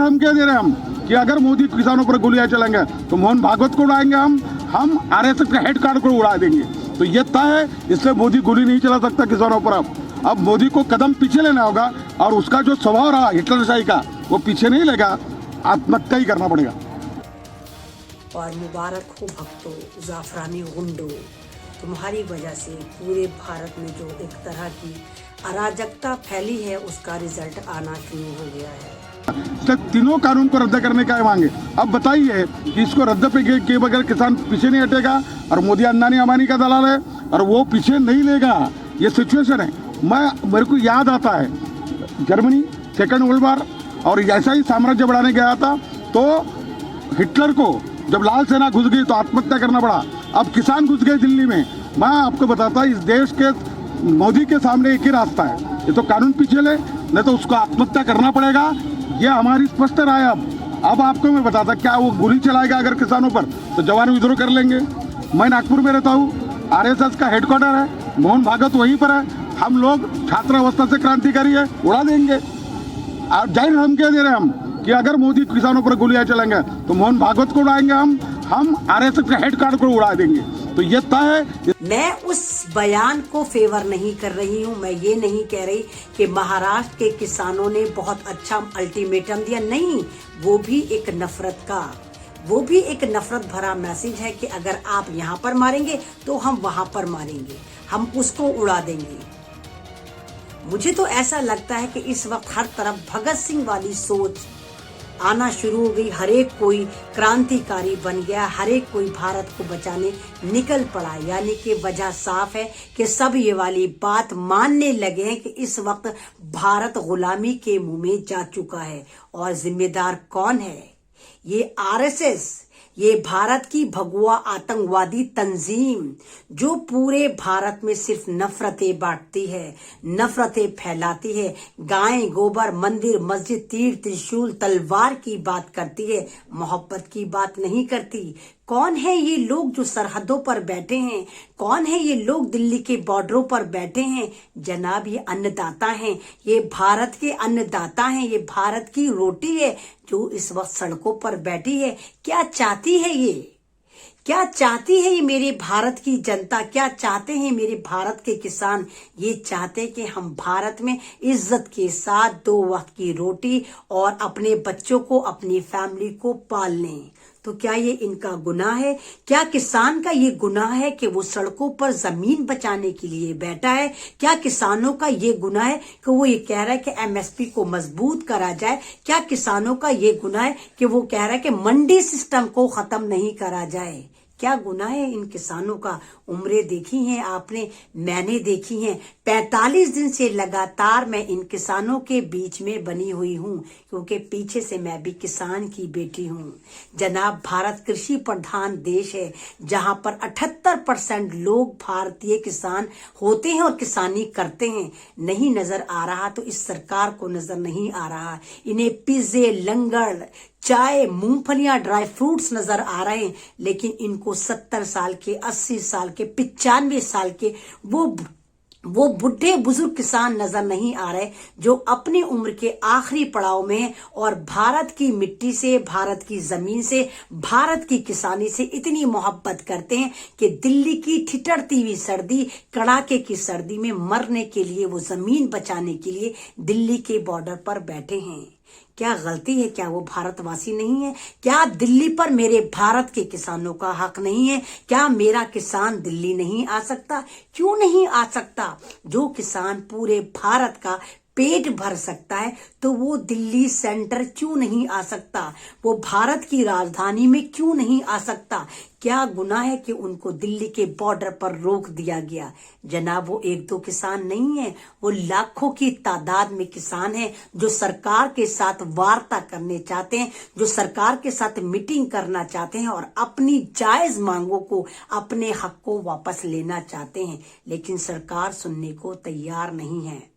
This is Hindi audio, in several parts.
धमकियां दे रहे हैं हम कि अगर मोदी किसानों पर गोलियां चलेंगे तो मोहन भागवत को उड़ाएंगे, हम आरएसएस के हेड कार्ड को उड़ा देंगे। तो ये तय है, इसलिए मोदी गोली नहीं चला सकता किसानों पर। अब मोदी को कदम पीछे लेना होगा और उसका जो स्वभाव रहा हिटलरशाही का वो पीछे नहीं लेगा, आत्महत्या ही करना पड़ेगा। और मुबारक हो भक्तों, जाफरानी गुंडो, तुम्हारी वजह से पूरे भारत में जो एक तरह की अराजकता फैली है उसका रिजल्ट आना शुरू हो गया है। तो तीनों कानून को रद्द करने का मांगे। अब बताइए कि इसको रद्द पे के बगैर किसान पीछे नहीं हटेगा, और मोदी अंबानी अमानी का दलाल है और वो पीछे नहीं लेगा। ये सिचुएशन है। मेरे को याद आता है जर्मनी सेकेंड वर्ल्ड वॉर और ऐसा ही साम्राज्य बढ़ाने गया था, तो हिटलर को जब लाल सेना घुस गई तो आत्महत्या करना पड़ा। अब किसान घुस गए दिल्ली में। मैं आपको बताता, इस देश के मोदी के सामने एक ही रास्ता है, ये तो कानून पीछे ले, नहीं तो उसको आत्महत्या करना पड़ेगा। ये हमारी स्पष्ट राय। अब आपको मैं बताता, क्या वो गोली चलाएगा अगर किसानों पर तो जवान विद्रोह कर लेंगे। मैं नागपुर में रहता हूँ, आरएसएस का हेडक्वार्टर है, मोहन भागवत वहीं पर है। हम लोग छात्रावस्था से क्रांतिकारी है, उड़ा देंगे। और जाहिर धमकियां दे रहे हैं हम कि अगर मोदी किसानों पर गोलियां चलेंगे तो मोहन भागवत को उड़ाएंगे, हम आरएसएस के हेड कार्ड को उड़ा देंगे। तो ये तय है। मैं उस बयान को फेवर नहीं कर रही हूँ। मैं ये नहीं कह रही कि महाराष्ट्र के किसानों ने बहुत अच्छा अल्टीमेटम दिया, नहीं। वो भी एक नफरत भरा मैसेज है कि अगर आप यहाँ पर मारेंगे तो हम वहां पर मारेंगे, हम उसको उड़ा देंगे। मुझे तो ऐसा लगता है कि इस वक्त हर तरफ भगत सिंह वाली सोच आना शुरू हो गई। हरेक कोई क्रांतिकारी बन गया, हरेक कोई भारत को बचाने निकल पड़ा। यानी कि वजह साफ है कि सब ये वाली बात मानने लगे हैं कि इस वक्त भारत गुलामी के मुंह में जा चुका है। और जिम्मेदार कौन है? ये आरएसएस, ये भारत की भगवा आतंकवादी तंजीम जो पूरे भारत में सिर्फ नफरतें बांटती है, नफरतें फैलाती है, गाय गोबर मंदिर मस्जिद तीर त्रिशूल तलवार की बात करती है, मोहब्बत की बात नहीं करती। कौन है ये लोग जो सरहदों पर बैठे हैं? कौन है ये लोग दिल्ली के बॉर्डरों पर बैठे हैं? जनाब, ये अन्नदाता हैं, ये भारत के अन्नदाता हैं, ये भारत की रोटी है जो इस वक्त सड़कों पर बैठी है। क्या चाहती है ये? क्या चाहती है ये मेरे भारत की जनता? क्या चाहते हैं मेरे भारत के किसान? ये चाहते हैं कि हम भारत में इज्जत के साथ 2 वक्त की रोटी और अपने बच्चों को, अपनी फैमिली को पाल लें। तो क्या ये इनका गुनाह है? क्या किसान का ये गुनाह है कि वो सड़कों पर जमीन बचाने के लिए बैठा है? क्या किसानों का ये गुनाह है कि वो ये कह रहा है कि एमएसपी को मजबूत करा जाए? क्या किसानों का ये गुनाह है कि वो कह रहा है कि मंडी सिस्टम को खत्म नहीं करा जाए? क्या गुनाह है इन किसानों का? उम्रें देखी हैं आपने, मैंने देखी हैं। 45 दिन से लगातार मैं इन किसानों के बीच में बनी हुई हूं, क्योंकि पीछे से मैं भी किसान की बेटी हूं। जनाब, भारत कृषि प्रधान देश है जहां पर 78% लोग भारतीय किसान होते हैं और किसानी करते हैं। नहीं नजर आ रहा तो इस सरकार को नजर नहीं आ रहा। इन्हें पिज्जे, लंगर, चाय, मूंगफलियां, ड्राई फ्रूट्स नजर आ रहे हैं, लेकिन इनको 70 साल के, 80 साल के, 95 साल के वो बुढ़े बुजुर्ग किसान नजर नहीं आ रहे जो अपनी उम्र के आखिरी पड़ाव में हैं और भारत की मिट्टी से, भारत की जमीन से, भारत की किसानी से इतनी मोहब्बत करते हैं कि दिल्ली की ठिठुरती हुई सर्दी, कड़ाके की सर्दी में मरने के लिए, वो जमीन बचाने के लिए दिल्ली के बॉर्डर पर बैठे हैं। क्या गलती है? क्या वो भारतवासी नहीं है? क्या दिल्ली पर मेरे भारत के किसानों का हक नहीं है? क्या मेरा किसान दिल्ली नहीं आ सकता? क्यों नहीं आ सकता? जो किसान पूरे भारत का पेट भर सकता है तो वो दिल्ली सेंटर क्यों नहीं आ सकता? वो भारत की राजधानी में क्यों नहीं आ सकता? क्या गुनाह है कि उनको दिल्ली के बॉर्डर पर रोक दिया गया? जनाब, वो 1-2 किसान नहीं है, वो लाखों की तादाद में किसान हैं जो सरकार के साथ वार्ता करने चाहते हैं, जो सरकार के साथ मीटिंग करना चाहते हैं और अपनी जायज मांगों को, अपने हक को वापस लेना चाहते हैं, लेकिन सरकार सुनने को तैयार नहीं है।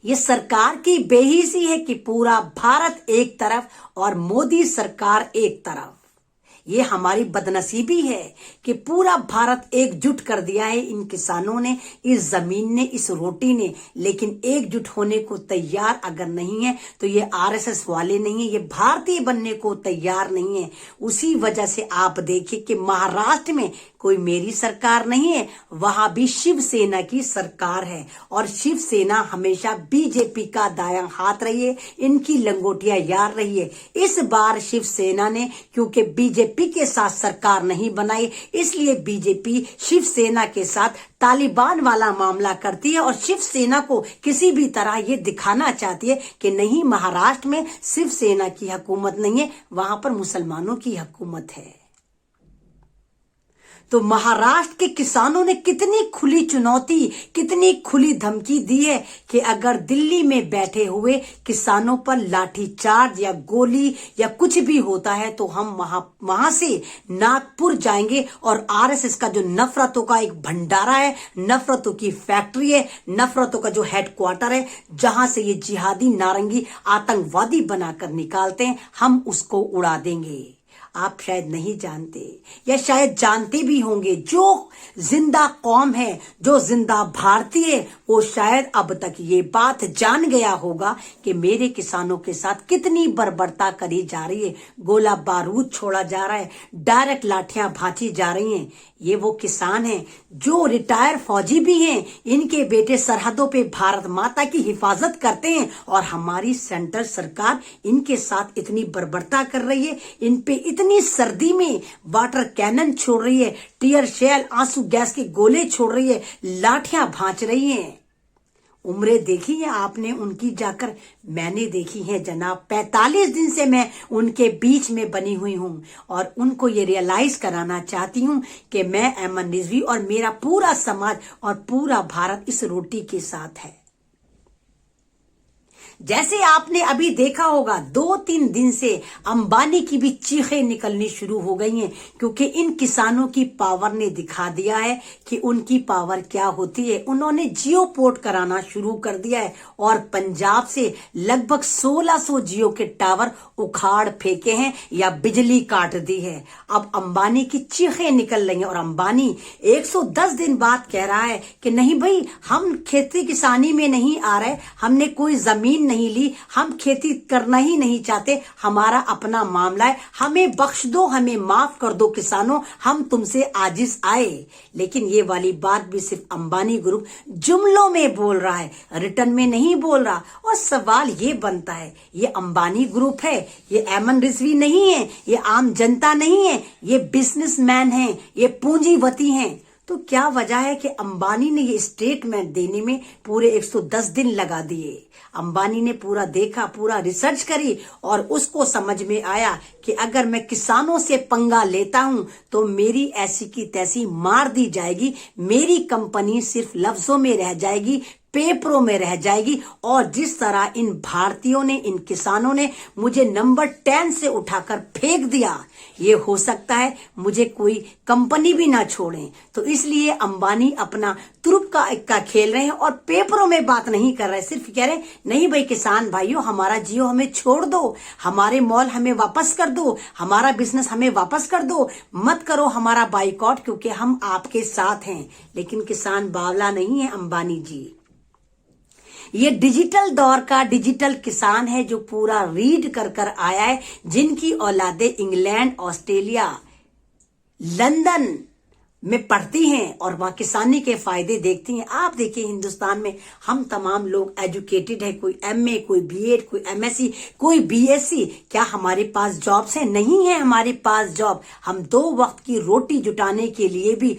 ये सरकार की बेहिसी है कि पूरा भारत एक तरफ और मोदी सरकार एक तरफ। ये हमारी बदनसीबी है कि पूरा भारत एकजुट कर दिया है इन किसानों ने, इस जमीन ने, इस रोटी ने, लेकिन एकजुट होने को तैयार अगर नहीं है तो ये आरएसएस वाले नहीं है, ये भारतीय बनने को तैयार नहीं है। उसी वजह से आप देखिए कि महाराष्ट्र में कोई मेरी सरकार नहीं है, वहां भी शिवसेना की सरकार है और शिवसेना हमेशा बीजेपी का दायां हाथ रही है, इनकी लंगोटियां यार रही है। इस बार शिवसेना ने क्योंकि बीजेपी के साथ सरकार नहीं बनाई, इसलिए बीजेपी शिवसेना के साथ तालिबान वाला मामला करती है और शिवसेना को किसी भी तरह ये दिखाना चाहती है कि नहीं, महाराष्ट्र में शिवसेना की हुकूमत नहीं है, वहां पर मुसलमानों की हुकूमत है। तो महाराष्ट्र के किसानों ने कितनी खुली चुनौती, कितनी खुली धमकी दी है कि अगर दिल्ली में बैठे हुए किसानों पर लाठीचार्ज या गोली या कुछ भी होता है तो हम वहां से नागपुर जाएंगे और आरएसएस का जो नफरतों का एक भंडारा है, नफरतों की फैक्ट्री है, नफरतों का जो हेडक्वार्टर है, जहां से ये जिहादी नारंगी आतंकवादी बनाकर निकालते हैं, हम उसको उड़ा देंगे। आप शायद नहीं जानते या शायद जानते भी होंगे, जो जिंदा कौम है, जो जिंदा भारतीय है, वो शायद अब तक ये बात जान गया होगा कि मेरे किसानों के साथ कितनी बर्बरता करी जा रही है, गोला बारूद छोड़ा जा रहा है, डायरेक्ट लाठियां भांची जा रही हैं। ये वो किसान हैं जो रिटायर फौजी भी हैं, इनके बेटे सरहदों पे भारत माता की हिफाजत करते हैं और हमारी सेंट्रल सरकार इनके साथ इतनी बर्बरता कर रही है, इन पे इतनी सर्दी में वाटर कैनन छोड़ रही है, टीयर शेल, आंसू गैस के गोले छोड़ रही है, लाठियां भांच रही हैं। उम्रें देखी है आपने उनकी जाकर? मैंने देखी है जनाब। 45 दिन से मैं उनके बीच में बनी हुई हूं और उनको ये रियलाइज कराना चाहती हूं कि मैं ऐमन रिजवी और मेरा पूरा समाज और पूरा भारत इस रोटी के साथ है। जैसे आपने अभी देखा होगा 2-3 दिन से अंबानी की भी चीखें निकलनी शुरू हो गई हैं, क्योंकि इन किसानों की पावर ने दिखा दिया है कि उनकी पावर क्या होती है। उन्होंने जियो पोर्ट कराना शुरू कर दिया है और पंजाब से लगभग 1600 जियो के टावर उखाड़ फेंके हैं या बिजली काट दी है। अब अंबानी की चीखें निकल रही हैं और अंबानी 110 दिन बाद कह रहा है कि नहीं भाई, हम खेती किसानी में नहीं आ रहे, हमने कोई जमीन नहीं ली, हम खेती करना ही नहीं चाहते, हमारा अपना मामला है, हमें बख्श दो, हमें माफ कर दो किसानों, हम तुमसे आजिज आए। लेकिन ये वाली बात भी सिर्फ अंबानी ग्रुप जुमलों में बोल रहा है, रिटर्न में नहीं बोल रहा। और सवाल ये बनता है, ये अंबानी ग्रुप है, ये ऐमन रिजवी नहीं है, ये आम जनता नहीं है, ये बिजनेसमैन है, ये पूंजीवती हैं। तो क्या वजह है कि अंबानी ने ये स्टेटमेंट देने में पूरे 110 दिन लगा दिए? अंबानी ने पूरा देखा, पूरा रिसर्च करी और उसको समझ में आया कि अगर मैं किसानों से पंगा लेता हूं तो मेरी ऐसी की तैसी मार दी जाएगी, मेरी कंपनी सिर्फ लफ्जों में रह जाएगी, पेपरों में रह जाएगी। और जिस तरह इन भारतीयों ने, इन किसानों ने मुझे नंबर 10 से उठाकर फेंक दिया, ये हो सकता है मुझे कोई कंपनी भी ना छोड़े। तो इसलिए अंबानी अपना तुरुप का इक्का खेल रहे हैं और पेपरों में बात नहीं कर रहे, सिर्फ कह रहे नहीं भाई किसान भाइयों, हमारा जियो हमें छोड़ दो, हमारे मॉल हमें वापस कर दो, हमारा बिजनेस हमें वापस कर दो, मत करो हमारा बाइकआउट, क्योंकि हम आपके साथ हैं। लेकिन किसान बावला नहीं है अंबानी जी। ये डिजिटल दौर का डिजिटल किसान है जो पूरा रीड कर कर आया है, जिनकी औलादे इंग्लैंड, ऑस्ट्रेलिया, लंदन में पढ़ती हैं और वहां किसानी के फायदे देखती हैं। आप देखिए हिंदुस्तान में हम तमाम लोग एजुकेटेड है, कोई एमए, कोई बीएड, कोई एमएससी, कोई बीएससी। क्या हमारे पास जॉब्स हैं? नहीं है हमारे पास जॉब। हम 2 वक्त की रोटी जुटाने के लिए भी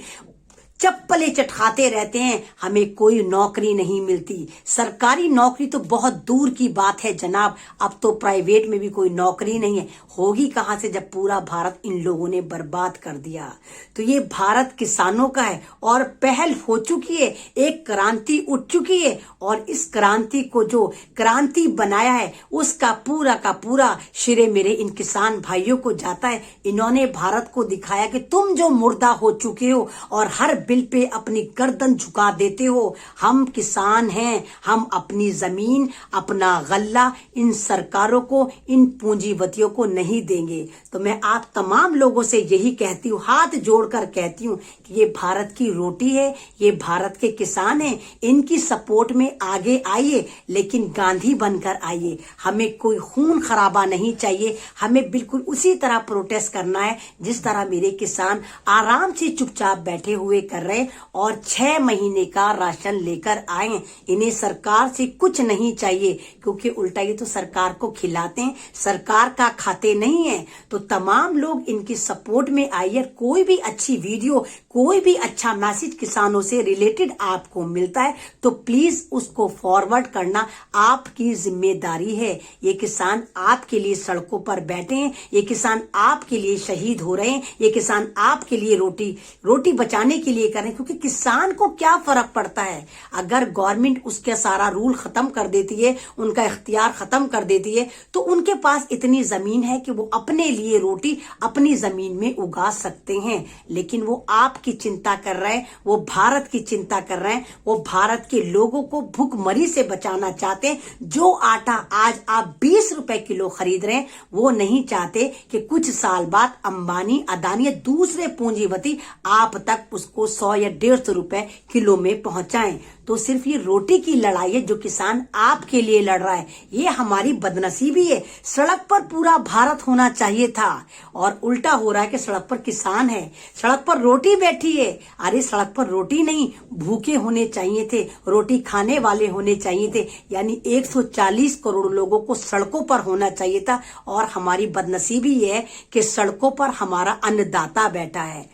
चप्पलें चटखाते रहते हैं, हमें कोई नौकरी नहीं मिलती। सरकारी नौकरी तो बहुत दूर की बात है जनाब, अब तो प्राइवेट में भी कोई नौकरी नहीं है। होगी कहां से जब पूरा भारत इन लोगों ने बर्बाद कर दिया। तो ये भारत किसानों का है और पहल हो चुकी है, एक क्रांति उठ चुकी है और इस क्रांति को जो क्रांति बनाया है उसका पूरा का पूरा श्रेय मेरे इन किसान भाइयों को जाता है। इन्होंने भारत को दिखाया कि तुम जो मुर्दा हो चुके हो और हर बिल पे अपनी गर्दन झुका देते हो। हम किसान हैं, हम अपनी जमीन, अपना गल्ला इन सरकारों को, इन पूंजीपतियों को नहीं देंगे। तो मैं आप तमाम लोगों से यही कहती हूँ, हाथ जोड़कर कहती हूँ कि ये भारत की रोटी है, ये भारत के किसान हैं, इनकी सपोर्ट में आगे आइए, लेकिन गांधी बनकर आइए। हमें कोई खून खराबा नहीं चाहिए, हमें बिल्कुल उसी तरह प्रोटेस्ट करना है जिस तरह मेरे किसान आराम से चुपचाप बैठे हुए कर रहे और 6 महीने का राशन लेकर आए। इन्हें सरकार से कुछ नहीं चाहिए, क्योंकि उल्टा ये तो सरकार को खिलाते हैं, सरकार का खाते नहीं है। तो तमाम लोग इनकी सपोर्ट में आइए। कोई भी अच्छी वीडियो, कोई भी अच्छा मैसेज किसानों से रिलेटेड आपको मिलता है तो प्लीज उसको फॉरवर्ड करना आपकी जिम्मेदारी है। ये किसान आपके लिए सड़कों पर बैठे हैं, ये किसान आपके लिए शहीद हो रहे हैं, ये किसान आपके लिए रोटी बचाने के लिए कर रहे हैं। क्योंकि किसान को क्या फर्क पड़ता है अगर गवर्नमेंट उसका सारा रूल खत्म कर देती है, उनका इख्तियार खत्म कर देती है, तो उनके पास इतनी जमीन है कि वो अपने लिए रोटी अपनी जमीन में उगा सकते हैं। लेकिन वो आपकी चिंता कर रहे हैं, वो भारत की चिंता कर रहे हैं, वो भारत के लोगों को भूखमरी से बचाना चाहते हैं। जो आटा आज आप 20 रुपए किलो खरीद रहे हैं, वो नहीं चाहते कि कुछ साल बाद अंबानी, अदानी या दूसरे पूंजीपति आप तक उसको 100 या 150 रुपए किलो में पहुंचाएं। तो सिर्फ ये रोटी की लड़ाई है जो किसान आपके लिए लड़ रहा है। ये हमारी बदनसीबी है। सड़क पर पूरा भारत होना चाहिए था और उल्टा हो रहा है कि सड़क पर किसान है, सड़क पर रोटी बैठी है। अरे सड़क पर रोटी नहीं, भूखे होने चाहिए थे, रोटी खाने वाले होने चाहिए थे। यानी 140 करोड़ लोगों को सड़कों पर होना चाहिए था। और हमारी बदनसीबी है कि सड़कों पर हमारा अन्नदाता बैठा है।